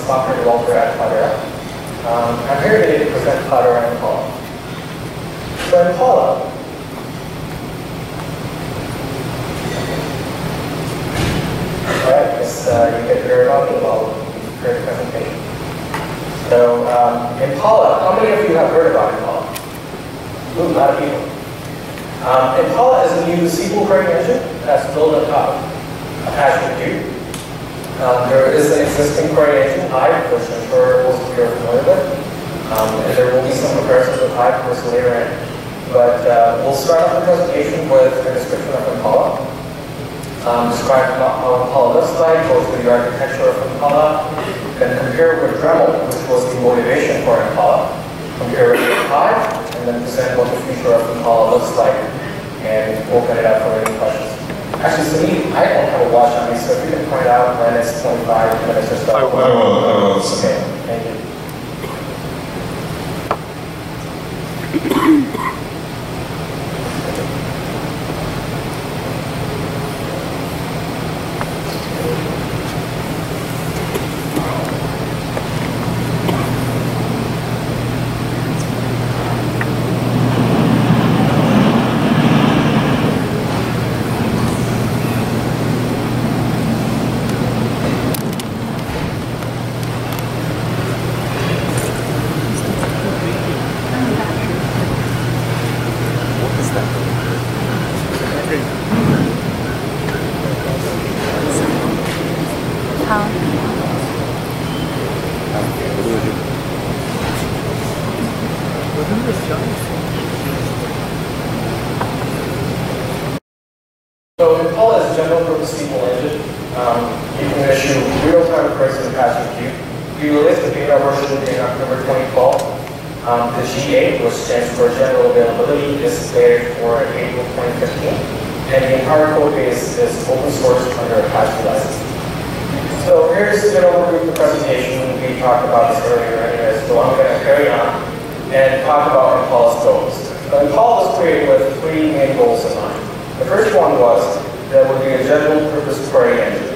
software developer at Cloudera. I'm here today to present Cloudera Impala. So Impala, alright, guess you get very lucky about the great presentation. So Impala, how many of you have heard about Impala? Ooh, a lot of people. Impala is a new SQL query engine that's built on top of Apache Hive. There is an existing query engine, Hive, which I'm sure most of you are familiar with. And there will be some comparisons with Hive towards the later end. But we'll start off the presentation with a description of Impala. Describe how Impala looks like, go through the architecture of Impala, then compare with Dremel, which was the motivation for Impala, compare it with Hive, and then present what the future of Impala looks like, and open it up for any questions. Actually, Sameed, I don't have a watch on me, so if you can point out when it's 25 minutes or so. I will. Okay, thank you. So Impala is a general purpose SQL engine. You can issue real-time queries in Apache Hive. We released the beta version in October 2012. The G8, which stands for General Availability, is slated for April 2015. And the entire code base is open source under Apache license. So here's an overview of the presentation. We talked about this earlier anyways, so I'm going to carry on and talk about Impala's goals. So Impala was created with three main goals in mind. The first one was that it would be a general purpose query engine.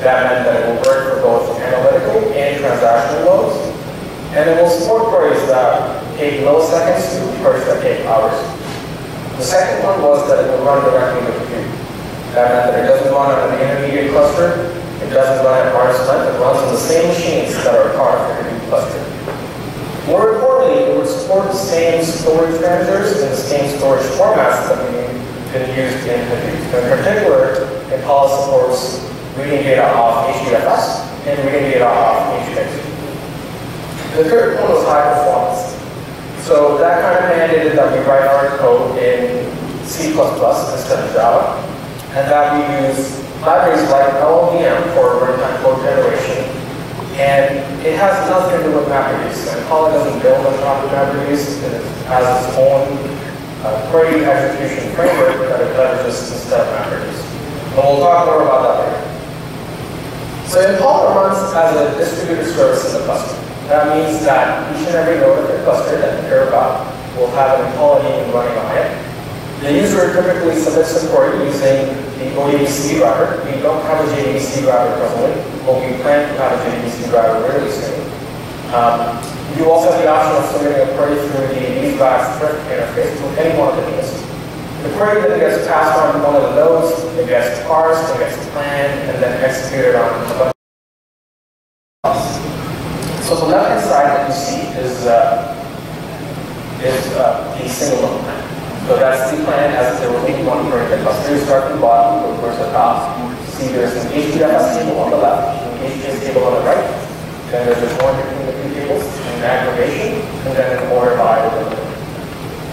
That meant that it will work for both analytical and transactional loads. And it will support queries that take milliseconds to queries that take hours. The second one was that it will run directly with compute. That meant that it doesn't run on an intermediate cluster, it doesn't run at arm's length, it runs on the same machines that are part of the compute cluster. More importantly, it would support the same storage managers and the same storage formats that we've been used in Hadoop. In particular, Impala supports reading data off HDFS and reading data off HBase. The third one was high performance. So that kind of mandated that we write our code in C++ instead of Java, and that we use libraries like LLVM for runtime code generation. And it has nothing to do with MapReduce. Impala doesn't build on top of MapReduce. It has its own query execution framework that it leverages instead of MapReduce. And we'll talk more about that later. So Impala runs as a distributed service in the cluster. That means that each and every node of the cluster that you care about will have an Impala daemon running on it. The user typically submits a query using the ODBC driver. We don't have a JDBC driver presently, but we plan to have a JDBC driver really soon. You also have the option of submitting a query through the leaf-back thread interface to any one of the nodes. The query then gets passed on to one of the nodes, it gets parsed, it gets planned, and then executed on a bunch of nodes. So the left-hand side that you see is the single node plan. So that's the plan as there will be one query. The cluster you start from the bottom, go towards the top. See there's an HDFS table on the left, an HBase table on the right. Then there's a join between the two tables, an aggregation, and then an order by within the node.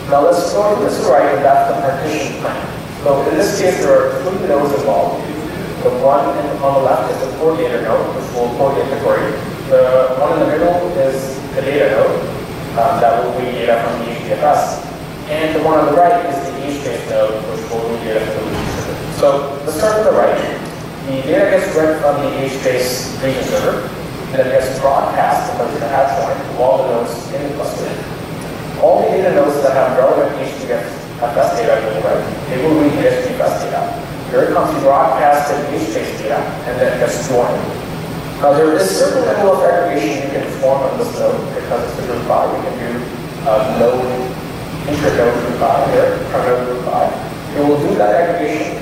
Now let's go to this right, and that's the partition plan. So in this case, there are three nodes involved. The one on the left is the core data node, which will coordinate the query. The one in the middle is the data node that will read data from the HDFS. And the one on the right is the HBase node, which will read data from the region server. So let's start with the right. The data gets read from the HBase region server, and it gets broadcast because of the hash join to all the nodes in the cluster. All the data nodes that have relevant HDFS data will read. They will read the HDFS data. Here comes the broadcasted HBase data, and then it gets joined. Now there is certain level of aggregation you can perform on this node because it's a group by. We can do node, intra-node group by here, per-node group by. It will do that aggregation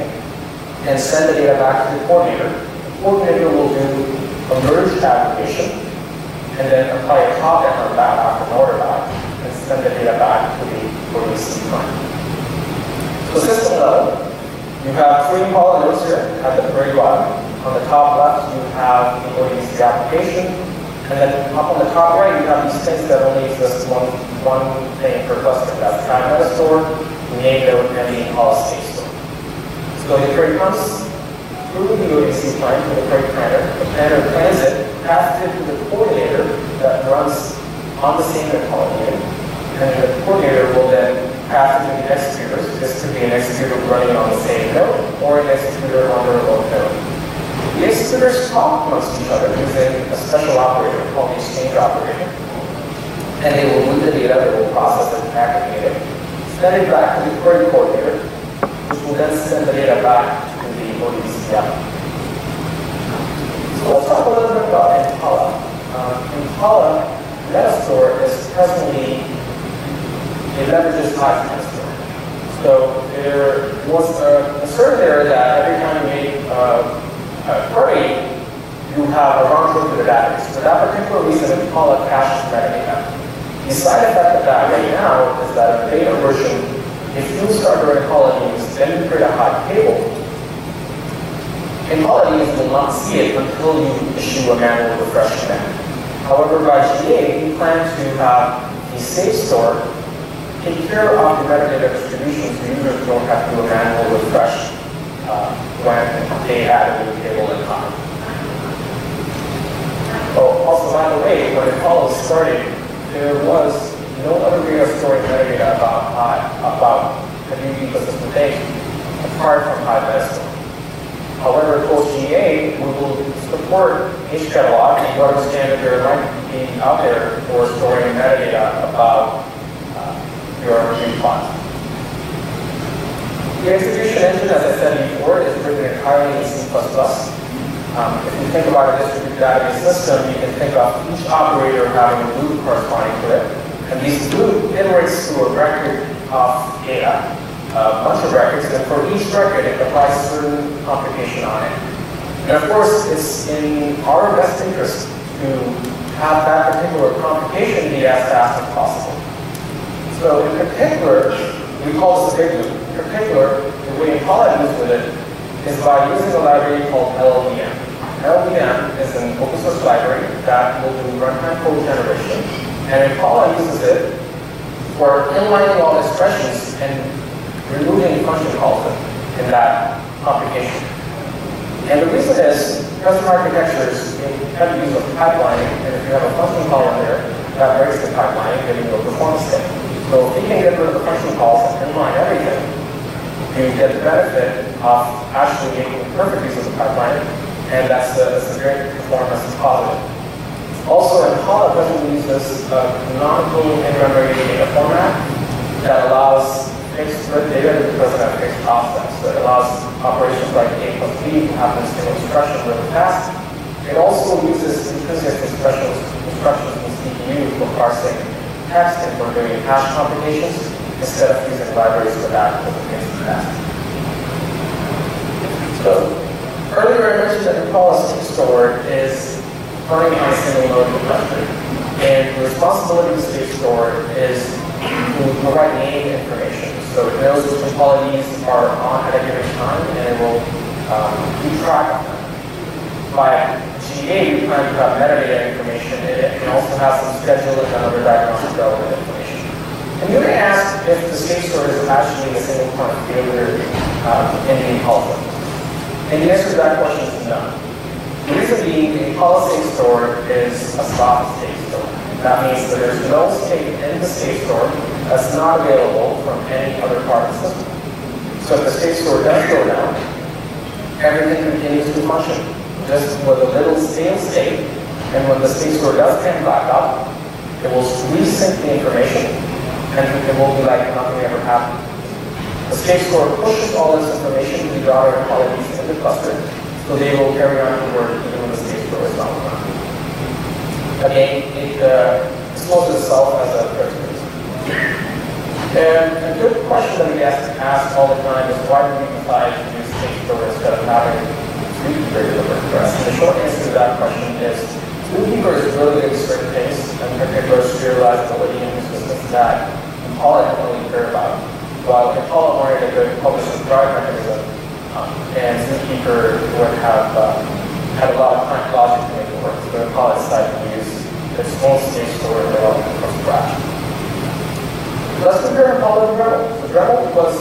and send the data back to the coordinator. The coordinator will do a merge aggregation and then apply a top and run back after an order back and send the data back to the ODBC client. So system level, you have 3 Impala nodes here at the very bottom. On the top left, you have the ODBC application, and then up on the top right, you have these things that only exist one thing per cluster. That's Metadata, name node, and the Impala Statestore. So the query comes through the ODBC client to the query planner. The planner plans it, passes it to the coordinator that runs on the same Impala unit, and the coordinator will then pass it to the executors. This could be an executor running on the same node, or an executor on the remote node. The executors talk amongst each other using a special operator called the exchange operator. And they will move the data, they will process it, aggregate it, send it back to the query coordinator, which will then send the data back to the ODBC app. So let's talk a little bit about Impala. Impala Metastore is presently, it leverages Hive Metastore. So there was a concern there that every time you make query, you have a round trip to the database. For that particular reason, Impala caches metadata. The side effect of that right now is that in beta version, if you start running Impala news, then you create a Hive table, Impala news will not see it until you issue a manual refresh command. However, by GA, we plan to have the Statestore take care of the metadata distribution so users don't have to do a manual refresh when they had a new table in Hive. Oh, also, by the way, when Impala started, there was no other way of storing metadata about the new ecosystem thing apart from Hive Metastore. However, post-GA, we will support HCatalog, and you understand that there might be out there for storing metadata about your new file. The execution engine, as I said before, is written entirely in C++. If you think about a distributed database system, you can think of each operator having a loop corresponding to it. And these loop iterates through a record of data, a bunch of records, and for each record, it applies certain computation on it. And of course, it's in our best interest to have that particular computation be as fast as possible. So in particular, we call this a big loop. In particular, the way Impala deals with it is by using a library called LLVM. LLVM is an open source library that will do runtime code generation, and Impala uses it for inlining all expressions and removing function calls in that computation. And the reason is, custom architectures have the use of pipelining, and if you have a function call in there, that breaks the pipeline, giving you a performance hit. So if you can get rid of the function calls and inline everything, you get the benefit of actually making perfect use of the pipeline, and that's a great performance positive. Also, Impala presently uses a canonical in-memory data format that allows fixed split data that doesn't have fixed offsets. So it allows operations like A plus B to happen in single instruction really fast. It also uses intrinsic instructions in CPU for parsing text and for doing hash computations instead of using libraries for that because it makes it fast. So earlier I mentioned that Impala Statestore is running on a single node cluster, and the responsibility of Statestore is to provide name information. So it knows which Impala needs are on at a given time, and it will keep track of them. By GA, we plan to have metadata information in it, and also have some schedule and other diagnostic relevant information. And you may ask if the Statestore is actually a single point of failure in the Impala. And the answer to that question is no. The reason being, the Impala Statestore is a soft Statestore. That means that there's no state in the Statestore that's not available from any other part of the system. So if the Statestore does go down, everything continues to function, just with a little stale state, and when the Statestore does come back up, it will resync the information, and it will be like nothing ever happened. The Statestore pushes all this information to the daughter Impala in the cluster, So they will carry on to work even when the Statestore is not running. Again, it exposes itself as a threat space. And a good question that we ask all the time is why do we decide to use Statestore instead of having Zookeeper deliver for us? And the short answer to that question is Zookeeper is really good at certain things, and in particular serializability in the systems that Impala didn't really care about. While Impala wanted a good publish-subscribe mechanism, and Zookeeper would have had a lot of time logic to make it work. So Impala decided to use its own Statestore development from scratch. Let's compare Impala to Dremel. So Dremel was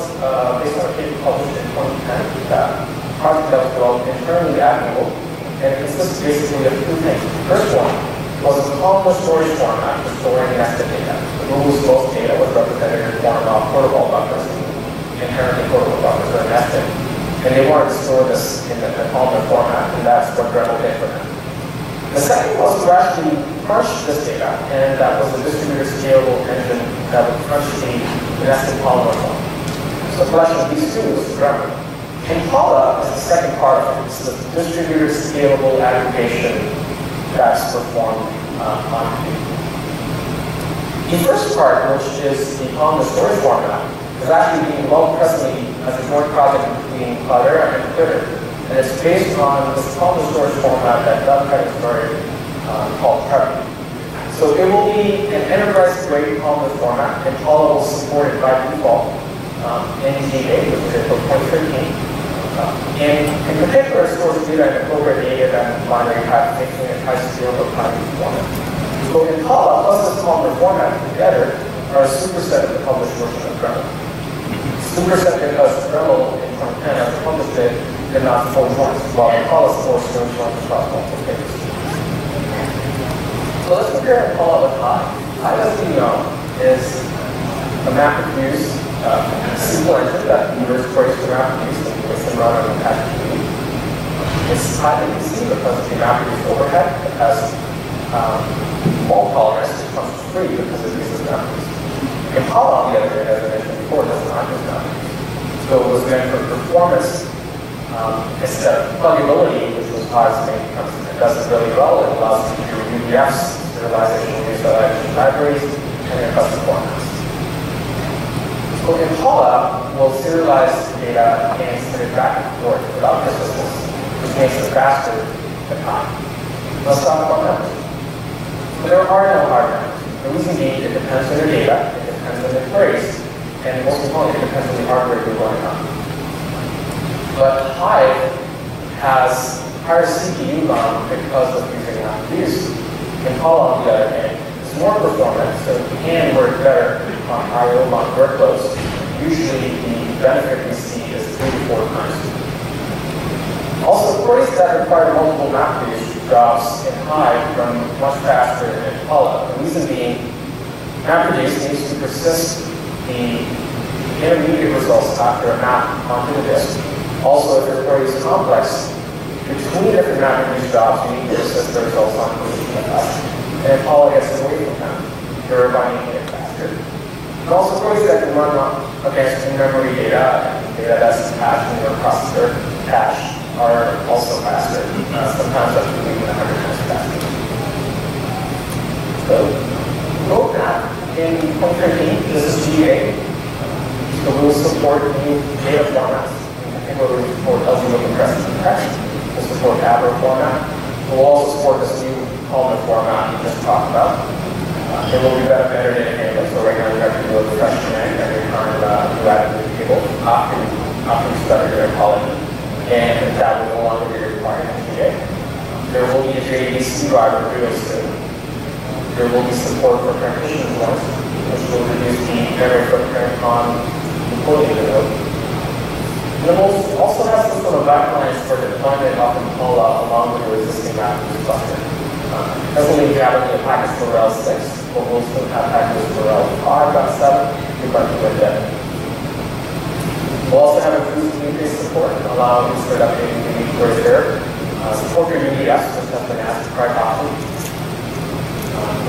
based on a paper published in 2010 that project that was developed internally at Google, and it consists basically of two things. The first one was a columnar storage format for storing nested data. Google's most data was represented in the form of protocol buffers, inherently protocol buffers are nested. And they wanted to store this in the columnar format, and that's what Dremel did for them. The second was to actually crunch this data, and that was a distributed scalable engine that would crunch the nested polymer form. So the collection of these two was Dremel. Impala is the second part of it. It's the distributed scalable aggregation that's performed on Hadoop. The first part, which is the columnar storage format, is actually being developed presently as a joint project between Cloudera and Twitter. And it's based on this columnar storage format that Doug had started called Preppy. So it will be an enterprise-grade columnar format, and Impala will support it by default in GA, which is until 2013. And in particular, it stores data in appropriate data and binary type, making it high-scalable kind of format. So Impala plus this columnar format together are a superset of the published version of Dremel. Superset because Dremel in 2010, as published it, did not support joins, while Impala supports joins across multiple pages. So let's compare Impala with Hive. Hive, as we know, is a MapReduce simple engine that users queries to MapReduce and makes them run on Apache Hive. It's highly easy because of the MapReduce overhead. It has fault tolerance, which comes free because it uses MapReduce. Impala, on the other hand, as I mentioned before, does not use MapReduce. So it was meant for performance instead of pluggability, which was Hive's main concept. It does it really well. It allows you to do UDFs, serialization, visualization libraries, and your custom formats. So Impala will serialize data and send it back and forth without persistence, which makes it faster than Hive. Let's talk about numbers. So there are no hard numbers. The reason being, it depends on your data, it depends on the queries, and most importantly, it depends on the hardware you're running on. But Hive has higher CPU RAM because of using MapReduce. Impala, on the other hand, is more performant, so it can work better on I/O long workloads. Usually, the benefit we see is 3 to 4 times. Also, queries that require multiple MapReduce jobs in Hive run much faster than Impala. The reason being, MapReduce needs to persist the intermediate results after a map onto the disk. Also, if your query is complex, between different MapReduce jobs, you need to persist the results on position. And Impala gets away from that, thereby making it faster. And also queries that can run against in-memory data and data that's cached in your processor cache are also faster, sometimes up to even 100 times faster. So, roadmap in 2013, this is GA. So we'll support new data formats. In particular, we'll support LZO compressed text. We'll support Abra format. We'll also support this new columnar format we just talked about. It will be better than enable. So right now we have to do a refresh command every time you add a new table after you start your column. And that will no longer be required in GA. There will be a JDBC driver really soon. There will be support for partition points, which will reduce the memory footprint on deploying the node. And it will also have some sort of backline for deployment of Impala along with your existing MapReduce cluster. Doesn't mean you have any packages for RHEL 6, but we'll still have packages for RHEL 5.7. We're going to do that. We'll also have improved community support, allowing you to start updating the unique queries there. Support your UDFs, which has been asked quite often.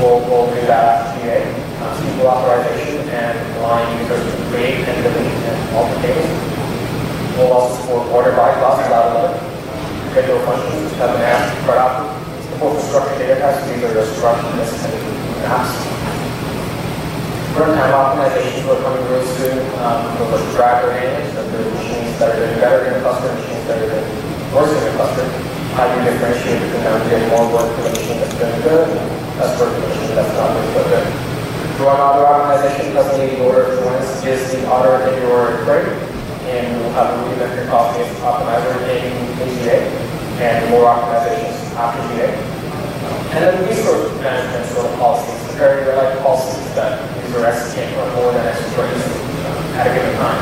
We'll do that after GA. SQL authorization and allowing users to create and delete and alter tables. We'll also support order by clause without limit. schedule functions, which have been asked quite often. For structured data types, these are the structured maps. Runtime optimizations are coming real soon. We'll look at driver dynamics, so the machines that are doing better in the cluster, machines that are doing worse in the cluster. How do you differentiate between them? Getting more work for the machine that's doing good, and less work for the machine that's not doing so good. Run auto optimization doesn't need order for one is the auto in your query, and we'll have a rudimentary cost-based optimizer in GA, and more optimizations after GA. And then resource management sort of policies, very like policies that user X can't run more than X queries at a given time.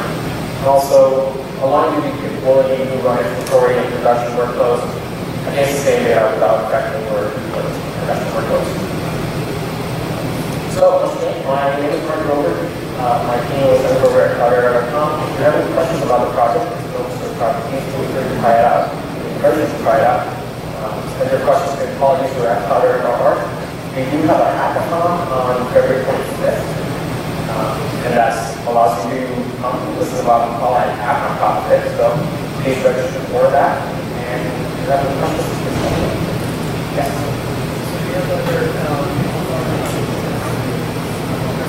And also, allowing you the capability to run inventory and production workflows against the same data without affecting your production workflows. So, once again, my name is Mark Rover. My team is over at Cloudera.com. If you have any questions about the project, please feel free to try it out. I encourage you to try it out. Send your questions to call user at Cloudera.org. We do have a hackathon on February 25th, and that allows you to come listen about the call at app on top of it. So please register for that. And if you have any questions, please yes.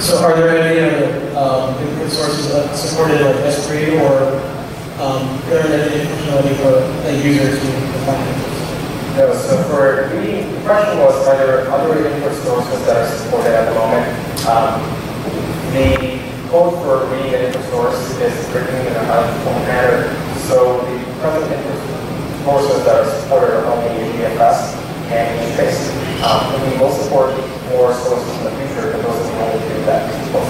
So are there any other input sources that supported like S3 or are there any functionality for a user to define it? No, so for the question was, are there other input sources that are supported at the moment? The code for reading an input source is written in a highly manner. So the present input sources that are supported are only HDFS and HBase. We will support more sources in the future, but those are the only two that we support.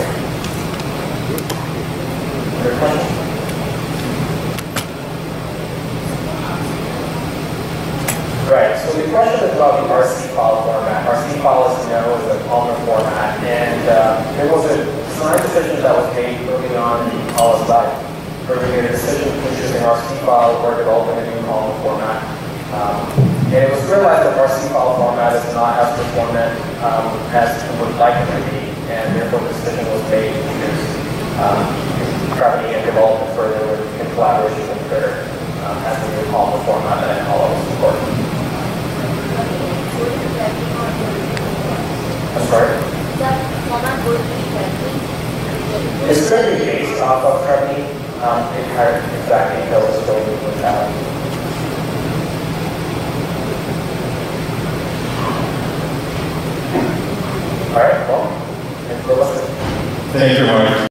Other questions? Right, so the question is about the RC file format. RC file, as you know, is a Palmer format, and there was a design decision that was made early on in Impala's life, where we made a decision between choosing RC file or developing a new Palmer format. And it was realized that RC file format is not as performant as we would like it to be, and therefore the decision was made to use Gravity and develop it further in collaboration with Twitter as the new Palmer format that Impala will support. I'm sorry? It's going to be based off of Gravity. The exact details still being worked out. All right, well, thanks for listening. Thank you, Mark.